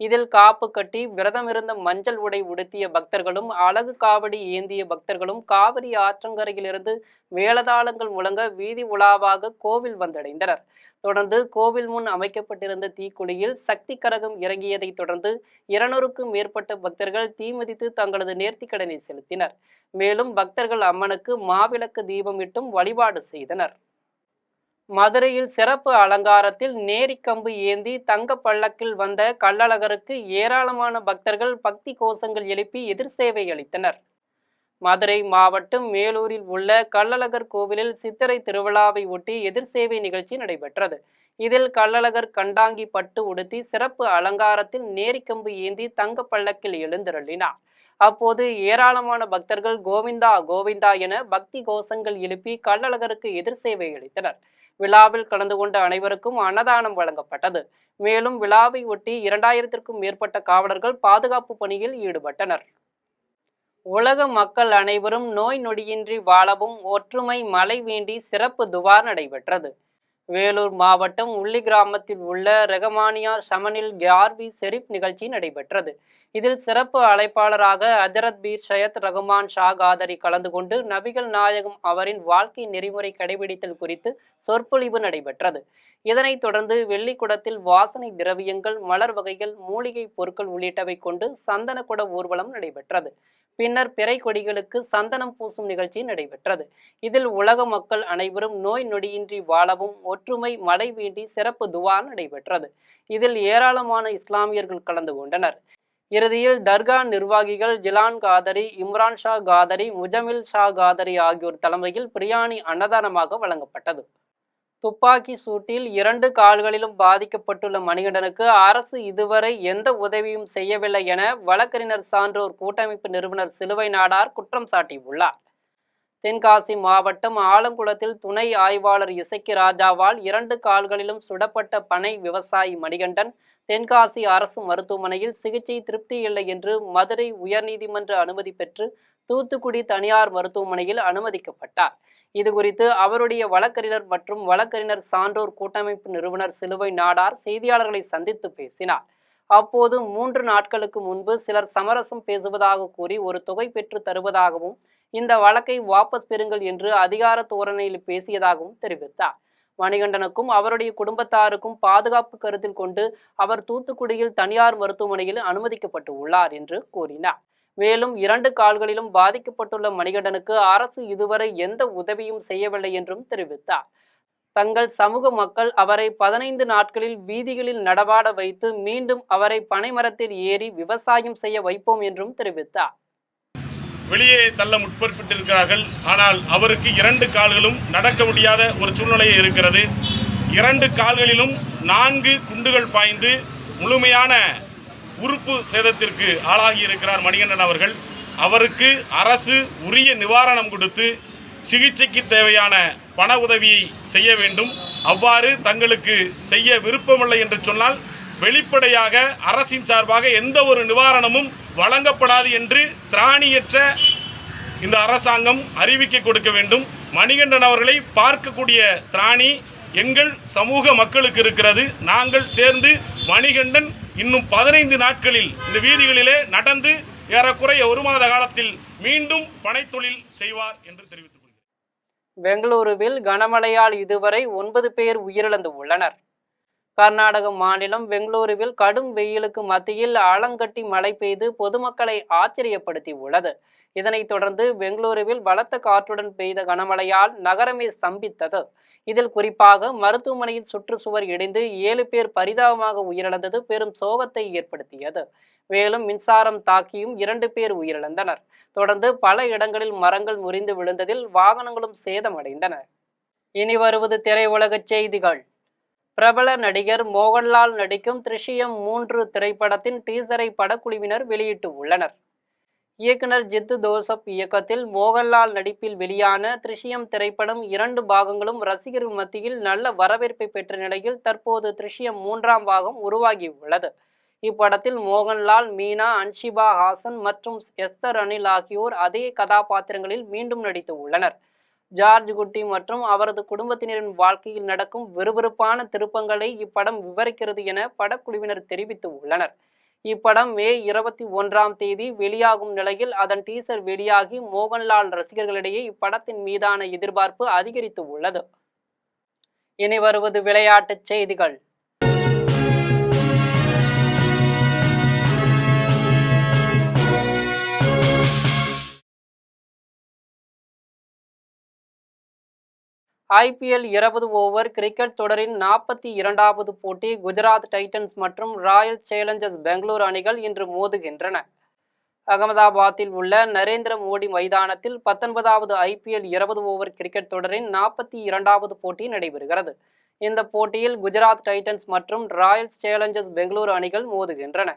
இதில் காப்பு கட்டி விரதமிருந்த மஞ்சள் உடை உடுத்திய பக்தர்களும் அழகு காவடி ஏந்திய பக்தர்களும் காவிரி ஆற்றங்கரையிலிருந்து மேளதாளங்கள் முழங்க வீதி உலாவாக கோவில் வந்தடைந்தனர். தொடர்ந்து கோவில் முன் அமைக்கப்பட்டிருந்த தீக்குழியில் சக்தி கரகம் இறங்கியதை தொடர்ந்து 200க்கும் மேற்பட்ட பக்தர்கள் தீமிதித்து தங்களது நேர்த்திக்கடனை செலுத்தினர். மேலும் பக்தர்கள் அம்மனுக்கு மாவிளக்கு தீபமிட்டும் வழிபாடு செய்தனர். மதுரையில் சிறப்பு அலங்காரத்தில் நேரிக்கம்பு ஏந்தி தங்க பல்லக்கில் வந்த கள்ளழகருக்கு ஏராளமான பக்தர்கள் பக்தி கோஷங்கள் எழுப்பி எதிர்சேவை அளித்தனர். மதுரை மாவட்டம் மேலூரில் உள்ள கள்ளழகர் கோவிலில் சித்திரை திருவிழாவை ஒட்டி எதிர்சேவை நிகழ்ச்சி நடைபெற்றது. இதில் கள்ளழகர் கண்டாங்கி பட்டு உடுத்தி சிறப்பு அலங்காரத்தில் நேரிக்கம்பு ஏந்தி தங்க பல்லக்கில் எழுந்தருளினார். அப்போது ஏராளமான பக்தர்கள் கோவிந்தா கோவிந்தா என பக்தி கோஷங்கள் எழுப்பி கள்ளழகருக்கு எதிர்சேவை அளித்தனர். விழாவில் கலந்து கொண்ட அனைவருக்கும் அன்னதானம் வழங்கப்பட்டது. மேலும் விழாவை ஒட்டி 2000க்கும் மேற்பட்ட காவலர்கள் பாதுகாப்பு பணியில் ஈடுபட்டனர். உலக மக்கள் அனைவரும் நோய் நொடியின்றி வாழவும் ஒற்றுமை மழை வேண்டி சிறப்பு துவா நடைபெற்றது. வேலூர் மாவட்டம் உள்ளி கிராமத்தில் உள்ள ரெகமானியா ஷமனில் கியார்வி ஷெரீப் நிகழ்ச்சி நடைபெற்றது. இதில் சிறப்பு அழைப்பாளராக ஹஜரத் பீர் சையத் ரகுமான் ஷா காதரி கலந்து கொண்டு நபிகள் நாயகம் அவரின் வாழ்க்கை நெறிமுறை கடைபிடித்தல் குறித்து சொற்பொழிவு நடைபெற்றது. இதனைத் தொடர்ந்து வெள்ளிக்குடத்தில் வாசனை திரவியங்கள், மலர் வகைகள், மூலிகை பொருட்கள் உள்ளிட்டவை கொண்டு சந்தனக்குட ஊர்வலம் நடைபெற்றது. பின்னர் பிறை கொடிகளுக்கு சந்தனம் பூசும் நிகழ்ச்சி நடைபெற்றது. இதில் உலக மக்கள் அனைவரும் நோய் நொடியின்றி வாழவும் ஒற்றுமை மழை வேண்டி சிறப்பு துவா நடைபெற்றது. இதில் ஏராளமான இஸ்லாமியர்கள் கலந்து கொண்டனர். இறுதியில் தர்கா நிர்வாகிகள் ஜிலான் காதரி, இம்ரான் ஷா காதரி, முஜமில் ஷா காதரி ஆகியோர் தலைமையில் பிரியாணி அன்னதானமாக வழங்கப்பட்டது. துப்பாக்கி சூட்டில் 2 கால்களிலும் பாதிக்கப்பட்டுள்ள மணிகண்டனுக்கு அரசு இதுவரை எந்த உதவியும் செய்யவில்லை என வழக்கறிஞர் சான்றோர் கூட்டமைப்பு நிறுவனர் சிலுவை நாடார் குற்றம் சாட்டியுள்ளார். தென்காசி மாவட்டம் ஆலங்குளத்தில் துணை ஆய்வாளர் இசக்கி ராஜாவால் 2 கால்களிலும் சுடப்பட்ட பனை விவசாயி மணிகண்டன் தென்காசி அரசு மருத்துவமனையில் சிகிச்சை திருப்தி இல்லை என்று மதுரை உயர்நீதிமன்ற அனுமதி பெற்று தூத்துக்குடி தனியார் மருத்துவமனையில் அனுமதிக்கப்பட்டார். இதுகுறித்து அவருடைய வழக்கறிஞர் மற்றும் வழக்கறிஞர் சான்றோர் கூட்டமைப்பு நிறுவனர் சிலுவை நாடார் செய்தியாளர்களை சந்தித்து பேசினார். அப்போது 3 நாட்களுக்கு முன்பு சிலர் சமரசம் பேசுவதாக கூறி ஒரு தொகை பெற்று தருவதாகவும் இந்த வழக்கை வாபஸ் பெறுங்கள் என்று அதிகார தோரணையில் பேசியதாகவும் தெரிவித்தார். மணிகண்டனுக்கும் அவருடைய குடும்பத்தாருக்கும் பாதுகாப்பு கருத்தில் கொண்டு அவர் தூத்துக்குடியில் தனியார் மருத்துவமனையில் அனுமதிக்கப்பட்டு உள்ளார் என்று கூறினார். மேலும் 2 கால்களிலும் பாதிக்கப்பட்டுள்ள மணிகண்டனுக்கு அரசு இதுவரை எந்த உதவியும் செய்யவில்லை என்றும் தெரிவித்தார். தங்கள் சமூக மக்கள் அவரை 15 நாட்களில் வீதிகளில் நடமாட வைத்து மீண்டும் அவரை பனைமரத்தில் ஏறி விவசாயம் செய்ய வைப்போம் என்றும் தெரிவித்தார். வெளியே தள்ள முற்பட்டிருக்கிறார்கள். ஆனால் அவருக்கு 2 கால்களும் நடக்க முடியாத ஒரு சூழ்நிலை இருக்கிறது. 2 கால்களிலும் 4 குண்டுகள் பாய்ந்து முழுமையான உறுப்பு சேதத்திற்கு ஆளாகி இருக்கிறார் மணிகண்டன் அவர்கள். அவருக்கு அரசு உரிய நிவாரணம் கொடுத்து சிகிச்சைக்கு தேவையான பண உதவியை செய்ய வேண்டும். அவ்வாறு தங்களுக்கு செய்ய விருப்பமில்லை என்று சொன்னால் வெளிப்படையாக அரசின் சார்பாக எந்த ஒரு நிவாரணமும் வழங்கப்படாது என்று திராணியற்ற இந்த அரசாங்கம் அறிவிக்கை கொடுக்க வேண்டும். மணிகண்டன் அவர்களை பார்க்கக்கூடிய திராணி எங்கள் சமூக மக்களுக்கு இருக்கிறது. நாங்கள் சேர்ந்து மணிகண்டன் இன்னும் 15 நாட்களில் இந்த வீதிகளிலே நடந்து ஏறக்குறைய 1 மாத காலத்தில் மீண்டும் பனைத்தொழில் செய்வார் என்று தெரிவித்துக் கொள்கிறேன். பெங்களூருவில் கனமழையால் இதுவரை 9 பேர் உயிரிழந்து உள்ளனர். கர்நாடக மாநிலம் பெங்களூருவில் கடும் வெயிலுக்கு மத்தியில் ஆலங்கட்டி மழை பெய்து பொதுமக்களை ஆச்சரியப்படுத்தி உள்ளது. இதனைத் தொடர்ந்து பெங்களூருவில் பலத்த காற்றுடன் பெய்த கனமழையால் நகரமே ஸ்தம்பித்தது. இதில் குறிப்பாக மருத்துவமனையில் சுற்றுச்சுவர் இடிந்து 7 பேர் பரிதாபமாக உயிரிழந்தது பெரும் சோகத்தை ஏற்படுத்தியது. மேலும் மின்சாரம் தாக்கியும் 2 பேர் உயிரிழந்தனர். தொடர்ந்து பல இடங்களில் மரங்கள் முறிந்து விழுந்ததில் வாகனங்களும் சேதமடைந்தன. இனி வருவது திரையுலக செய்திகள். பிரபல நடிகர் மோகன்லால் நடிக்கும் திருஷ்யம் 3 திரைப்படத்தின் டீசரை படக்குழுவினர் வெளியிட்டு உள்ளனர். இயக்குனர் ஜித்து ஜோசப் இயக்கத்தில் மோகன்லால் நடிப்பில் வெளியான திருஷ்யம் திரைப்படம் 2 பாகங்களும் ரசிகர்கள் மத்தியில் நல்ல வரவேற்பை பெற்ற நிலையில் தற்போது திருஷ்யம் 3ஆம் பாகம் உருவாகியுள்ளது. இப்படத்தில் மோகன்லால், மீனா, அன்ஷிபா ஹாசன் மற்றும் எஸ்தர் அனில் ஆகியோர் அதே கதாபாத்திரங்களில் மீண்டும் நடித்து உள்ளனர். ஜார்ஜ் குட்டி மற்றும் அவரது குடும்பத்தினரின் வாழ்க்கையில் நடக்கும் விறுவிறுப்பான திருப்பங்களை இப்படம் விவரிக்கிறது என படக்குழுவினர் தெரிவித்து உள்ளனர். இப்படம் மே 21ஆம் தேதி வெளியாகும் நிலையில் அதன் டீசர் வெளியாகி மோகன்லால் ரசிகர்களிடையே இப்படத்தின் மீதான எதிர்பார்ப்பு அதிகரித்து உள்ளது. இனி வருவது விளையாட்டுச் செய்திகள். IPL 20 ஓவர் கிரிக்கெட் தொடரின் 42வது போட்டி குஜராத் டைட்டன்ஸ் மற்றும் ராயல் சேலஞ்சர்ஸ் பெங்களூரு அணிகள் இன்று மோதுகின்றன. அகமதாபாத்தில் உள்ள நரேந்திர மோடி மைதானத்தில் 19வது IPL 20 ஓவர் கிரிக்கெட் தொடரின் 42வது போட்டி நடைபெறுகிறது. இந்த போட்டியில் குஜராத் டைட்டன்ஸ் மற்றும் ராயல் சேலஞ்சர்ஸ் பெங்களூரு அணிகள் மோதுகின்றன.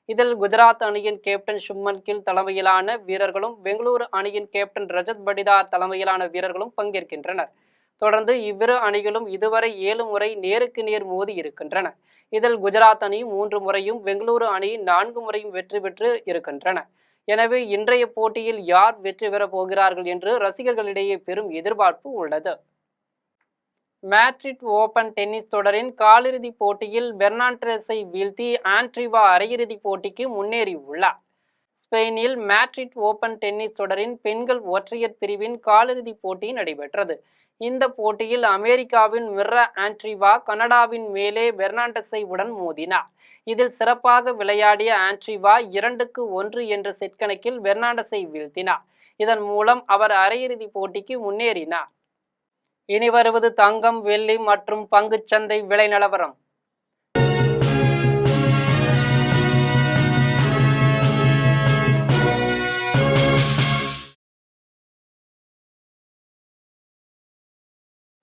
இதில் குஜராத் அணியின் கேப்டன் சுப்மன் கில் தலைமையிலான வீரர்களும் பெங்களூரு அணியின் கேப்டன் ரஜத் படிதார் தலைமையிலான வீரர்களும் பங்கேற்கின்றனர். தொடர்ந்து இவ்விரு அணிகளும் இதுவரை 7 முறை நேருக்கு நேர் மோதி இருக்கின்றன. இதில் குஜராத் அணி 3 முறையும் பெங்களூரு அணி 4 முறையும் வெற்றி பெற்று இருக்கின்றன. எனவே இன்றைய போட்டியில் யார் வெற்றி பெறப் போகிறார்கள் என்று ரசிகர்களிடையே பெரும் எதிர்பார்ப்பு உள்ளது. மேட்ரிட் ஓபன் டென்னிஸ் தொடரின் காலிறுதிப் போட்டியில் பெர்னாண்டஸை வீழ்த்தி ஆண்ட்ரீவா அரையிறுதிப் போட்டிக்கு முன்னேறியுள்ளார். ஸ்பெயினில் மேட்ரிட் ஓபன் டென்னிஸ் தொடரின் பெண்கள் ஒற்றையர் பிரிவின் காலிறுதிப் போட்டி நடைபெற்றது. இந்த போட்டியில் அமெரிக்காவின் மிர்ரா ஆண்ட்ரீவா கனடாவின் மேலே பெர்னாண்டஸை உடன் மோதினார். இதில் சிறப்பாக விளையாடிய ஆண்ட்ரீவா 2-1 என்ற செட் கணக்கில் பெர்னாண்டஸை வீழ்த்தினார். இதன் மூலம் அவர் அரையிறுதிப் போட்டிக்கு முன்னேறினார். இனி வருவது தங்கம், வெள்ளி மற்றும் பங்குச்சந்தை விலை நிலவரம்.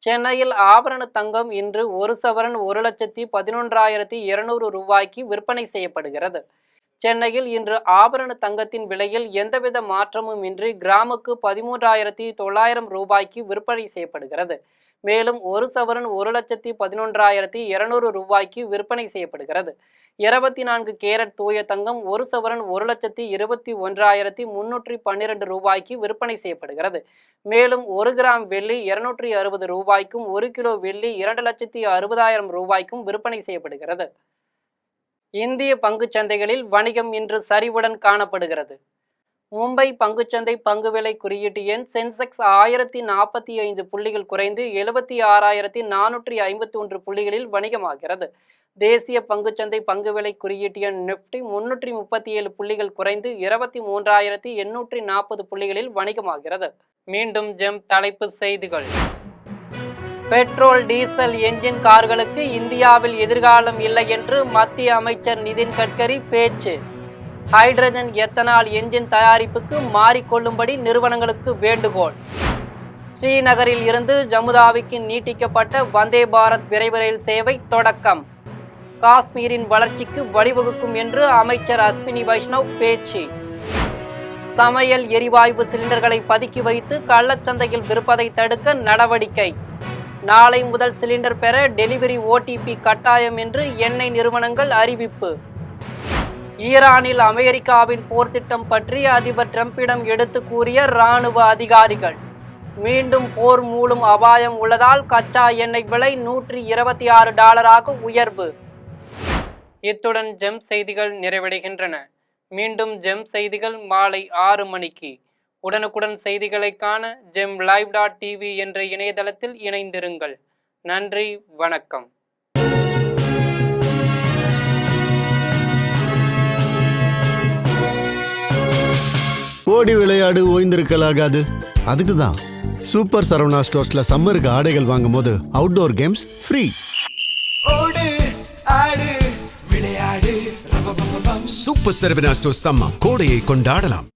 சென்னையில் ஆபரண தங்கம் இன்று 1 சவரன் 1,11,200 ரூபாய்க்கு விற்பனை செய்யப்படுகிறது. சென்னையில் இன்று ஆபரண தங்கத்தின் விலையில் எந்தவித மாற்றமும் இன்றி கிராமுக்கு 13,900 ரூபாய்க்கு விற்பனை செய்யப்படுகிறது. மேலும் 1 சவரன் 1,11,200 ரூபாய்க்கு விற்பனை செய்யப்படுகிறது. 24 கேரட் தூய தங்கம் 1 சவரன் 1,21,312 ரூபாய்க்கு விற்பனை செய்யப்படுகிறது. மேலும் 1 கிராம் வெள்ளி 260 ரூபாய்க்கும் 1 கிலோ வெள்ளி 2,60,000 ரூபாய்க்கும் விற்பனை செய்யப்படுகிறது. இந்திய பங்குச்சந்தைகளில் வணிகம் இன்று சரிவுடன் காணப்படுகிறது. மும்பை பங்குச்சந்தை பங்குவிலை குறியீட்டு எண் சென்செக்ஸ் 1045 புள்ளிகள் குறைந்து 76,451 புள்ளிகளில் வணிகமாகிறது. தேசிய பங்குச்சந்தை பங்குவிலை குறியீட்டு எண் நிப்டி 337 புள்ளிகள் குறைந்து 23,840 புள்ளிகளில் வணிகமாகிறது. மீண்டும் ஜெம் தலைப்புச் செய்திகள். பெட்ரோல் டீசல் என்ஜின் கார்களுக்கு இந்தியாவில் எதிர்காலம் இல்லை என்று மத்திய அமைச்சர் நிதின் கட்கரி பேச்சு. ஹைட்ரஜன் எத்தனால் என்ஜின் தயாரிப்புக்கு மாறிக்கொள்ளும்படி நிறுவனங்களுக்கு வேண்டுகோள். ஸ்ரீநகரில் இருந்து ஜமுதாவிற்கு நீட்டிக்கப்பட்ட வந்தே பாரத் விரைவு ரயில் சேவை தொடக்கம். காஷ்மீரின் வளர்ச்சிக்கு வழிவகுக்கும் என்று அமைச்சர் அஸ்வினி வைஷ்ணவ் பேச்சு. சமையல் எரிவாயு சிலிண்டர்களை பதுக்கி வைத்து கள்ளச்சந்தையில் விற்பதை தடுக்க நடவடிக்கை. நாளை முதல் சிலிண்டர் பெற டெலிவரி OTP கட்டாயம் என்று எண்ணெய் நிறுவனங்கள் அறிவிப்பு. ஈரானில் அமெரிக்காவின் போர் திட்டம் பற்றி அதிபர் டிரம்பிடம் எடுத்து கூறிய இராணுவ அதிகாரிகள். மீண்டும் போர் மூலம் அபாயம் உள்ளதால் கச்சா எண்ணெய் விலை $126 உயர்வு. இத்துடன் ஜெம் செய்திகள் நிறைவடைகின்றன. மீண்டும் ஜெம் செய்திகள் மாலை 6 மணிக்கு. உடனுக்குடன் செய்திகளை காண gemlive.tv என்ற இணையதளத்தில் இணைந்திருங்கள். நன்றி, வணக்கம். ஓடி விளையாடு, ஓய்ந்திருக்கலாகாது. அதுக்கு தான் சூப்பர் சரவணா ஸ்டோர்ஸ்ல சம்மருக்கு ஆடைகள் வாங்கும் போது அவுட்டோர் கேம்ஸ் ஃப்ரீ. ஓடு ஆடு விளையாடு. சூப்பர் சரவணா ஸ்டோர்ஸ் சம்மர் கோடையை கொண்டாடலாம்.